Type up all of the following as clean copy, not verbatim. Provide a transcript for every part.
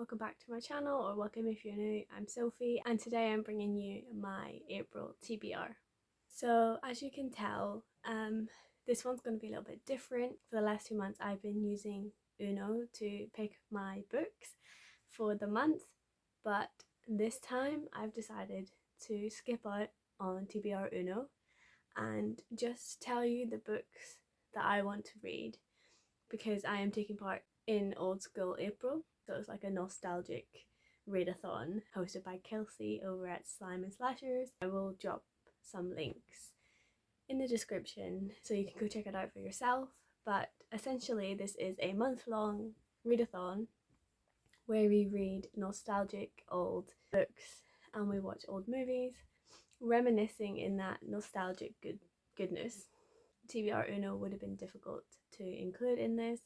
welcome back to my channel, or welcome if you're new. I'm Sophie and today I'm bringing you my April TBR. So as you can tell, this one's going to be a little bit different. For the last 2 months I've been using Uno to pick my books for the month, but this time I've decided to skip out on TBR Uno and just tell you the books that I want to read, because I am taking part in Old School April. So it's like a nostalgic readathon hosted by Kelsey over at Slime and Slashers. I will drop some links in the description so you can go check it out for yourself. But essentially this is a month-long readathon where we read nostalgic old books and we watch old movies, reminiscing in that nostalgic goodness. TBR Uno would have been difficult to include in this,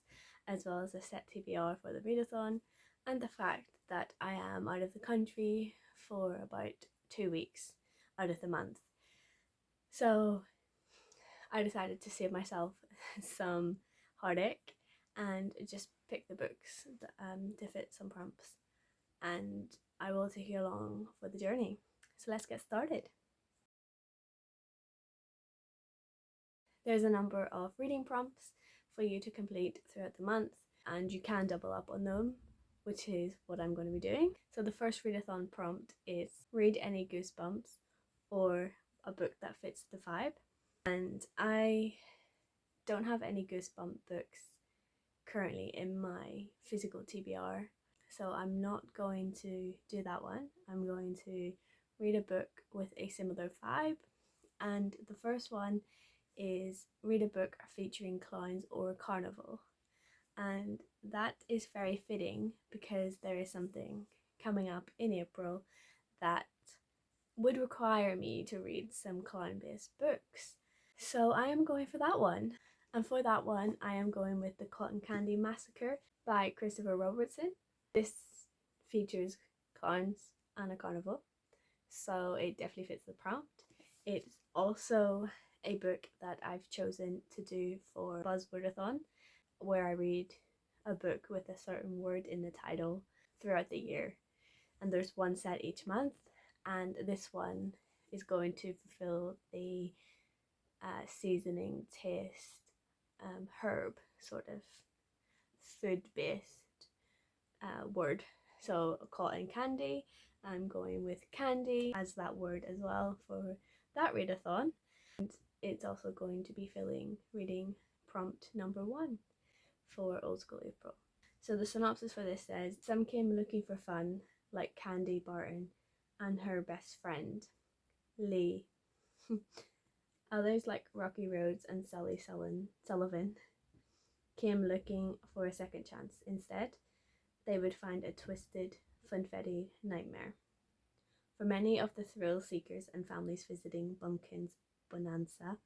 as well as a set TBR for the readathon, and the fact that I am out of the country for about 2 weeks out of the month. So I decided to save myself some heartache and just pick the books to fit some prompts, and I will take you along for the journey. So let's get started. There's a number of reading prompts for you to complete throughout the month, and you can double up on them, which is what I'm going to be doing. So the first readathon prompt is read any Goosebumps or a book that fits the vibe, and I don't have any Goosebump books currently in my physical TBR, so I'm not going to do that one. I'm going to read a book with a similar vibe, and the first one is read a book featuring clowns or carnival, and that is very fitting because there is something coming up in April that would require me to read some clown-based books. So I am going for that one, and for that one I am going with The Cotton Candy Massacre by Christopher Robertson. This features clowns and a carnival, so it definitely fits the prompt. It's also a book that I've chosen to do for Buzzwordathon, where I read a book with a certain word in the title throughout the year, and there's one set each month, and this one is going to fulfill the seasoning, taste, herb sort of food-based word. So cotton candy, I'm going with candy as that word as well for that readathon. And it's also going to be filling reading prompt number 1 for Old School April. So the synopsis for this says, some came looking for fun, like Candy Barton and her best friend, Lee. Others, like Rocky Rhodes and Sally Sullivan, came looking for a second chance. Instead, they would find a twisted, funfetti nightmare. For many of the thrill seekers and families visiting Bumpkin's Bonanza,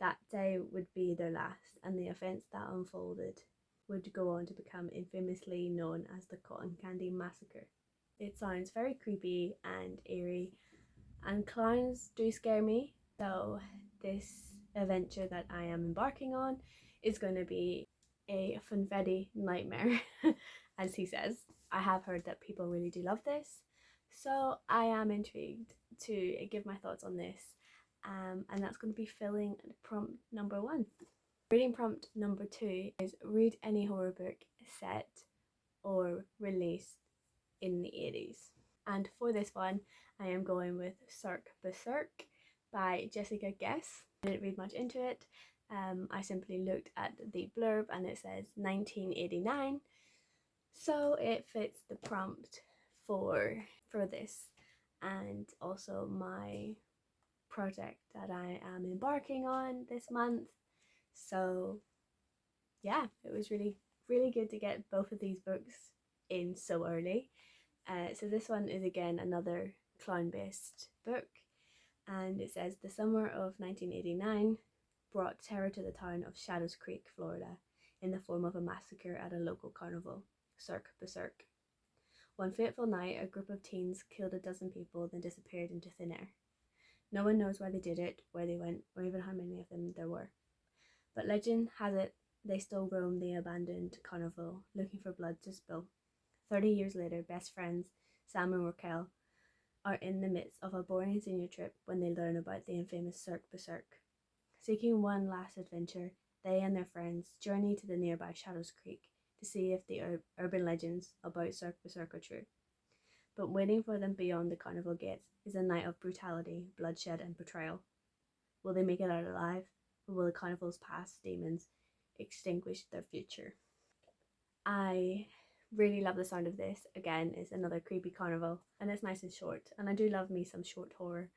that day would be their last, and the events that unfolded would go on to become infamously known as the Cotton Candy Massacre. It sounds very creepy and eerie, and clowns do scare me, so this adventure that I am embarking on is going to be a funfetti nightmare, as he says. I have heard that people really do love this, so I am intrigued to give my thoughts on this, and that's going to be filling prompt number 1. Reading prompt number 2 is read any horror book set or released in the 80s. And for this one, I am going with Cirque Berserk by Jessica Guess. I didn't read much into it. I simply looked at the blurb and it says 1989. So it fits the prompt for this, and also my project that I am embarking on this month. So yeah, it was really good to get both of these books in so early. So this one is again another clown-based book, and it says the summer of 1989 brought terror to the town of Shadows Creek, Florida, in the form of a massacre at a local carnival, Cirque Berserk. One fateful night, a group of teens killed a dozen people, then disappeared into thin air. No one knows why they did it, where they went, or even how many of them there were. But legend has it they still roam the abandoned carnival, looking for blood to spill. 30 years later, best friends Sam and Raquel are in the midst of a boring senior trip when they learn about the infamous Cirque Berserk. Seeking one last adventure, they and their friends journey to the nearby Shadows Creek to see if the urban legends about Cirque Berserk are true. But waiting for them beyond the carnival gates is a night of brutality, bloodshed, and betrayal. Will they make it out alive, or will the carnival's past demons extinguish their future? I really love the sound of this. Again, it's another creepy carnival, and it's nice and short, and I do love me some short horror.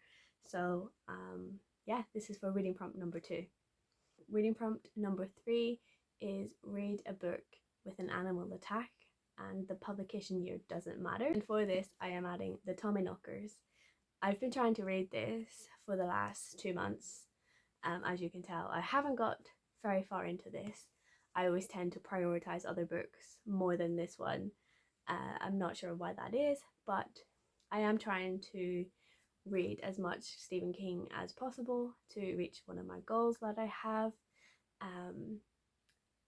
So yeah, this is for reading prompt number 2. Reading prompt number 3 is read a book with an animal attack, and the publication year doesn't matter. And for this, I am adding the Tommyknockers. I've been trying to read this for the last 2 months. As you can tell, I haven't got very far into this. I always tend to prioritize other books more than this one. I'm not sure why that is, but I am trying to read as much Stephen King as possible to reach one of my goals that I have.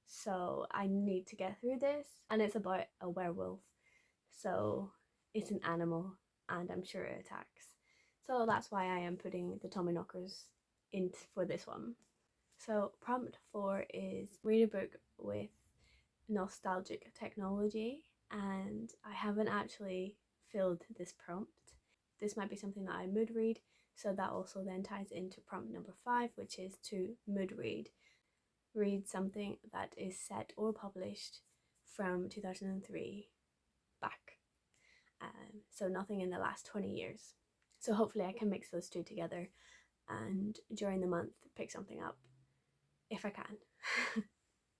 So I need to get through this, and it's about a werewolf, so it's an animal and I'm sure it attacks. So that's why I am putting the Tommyknockers in for this one. So prompt 4 is read a book with nostalgic technology, and I haven't actually filled this prompt. This might be something that I mood read, so that also then ties into prompt number 5, which is to mood read. Read something that is set or published from 2003 back. So nothing in the last 20 years. So hopefully I can mix those two together and during the month pick something up if I can.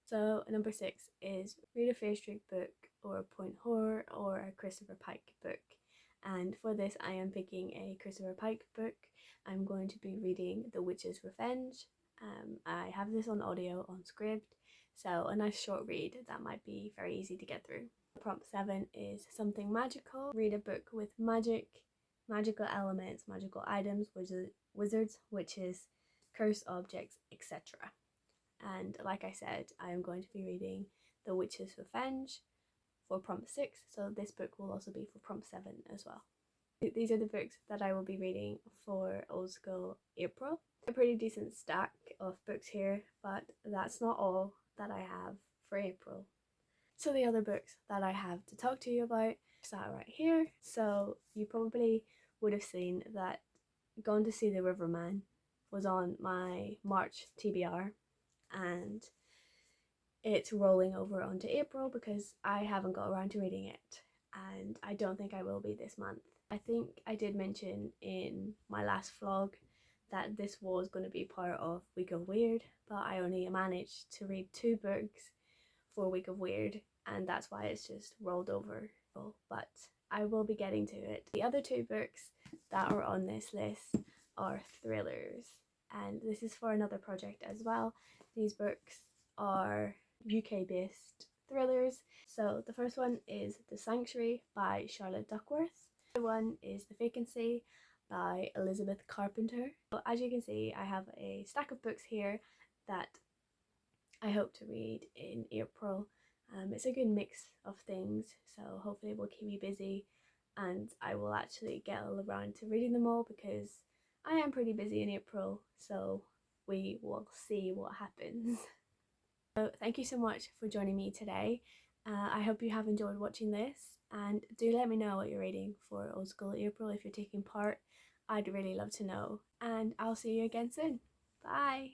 So number 6 is read a Fear Street book or a point horror or a Christopher Pike book. And for this I am picking a Christopher Pike book. I'm going to be reading The Witch's Revenge. I have this on audio on Scribd, so a nice short read that might be very easy to get through. Prompt 7 is something magical. Read a book with magic, magical elements, magical items, wizards, witches, cursed objects, etc. And like I said, I am going to be reading The Witch's Revenge for prompt 6, so this book will also be for prompt 7 as well. These are the books that I will be reading for Old School April. A pretty decent stack of books here, but that's not all that I have for April. So the other books that I have to talk to you about sat right here. So you probably would have seen that Gone to See the Riverman was on my March TBR, and it's rolling over onto April because I haven't got around to reading it, and I don't think I will be this month. I think I did mention in my last vlog that this was going to be part of Week of Weird, but I only managed to read 2 books for Week of Weird, and that's why it's just rolled over. But I will be getting to it. The other 2 books that are on this list are thrillers, and this is for another project as well. These books are UK based thrillers. So the first one is The Sanctuary by Charlotte Duckworth. The other one is The Vacancy by Elizabeth Carpenter. So as you can see, I have a stack of books here that I hope to read in April. It's a good mix of things, so hopefully it will keep me busy and I will actually get around to reading them all, because I am pretty busy in April, so we will see what happens. So thank you so much for joining me today. I hope you have enjoyed watching this, and do let me know what you're reading for Old School April if you're taking part. I'd really love to know, and I'll see you again soon. Bye!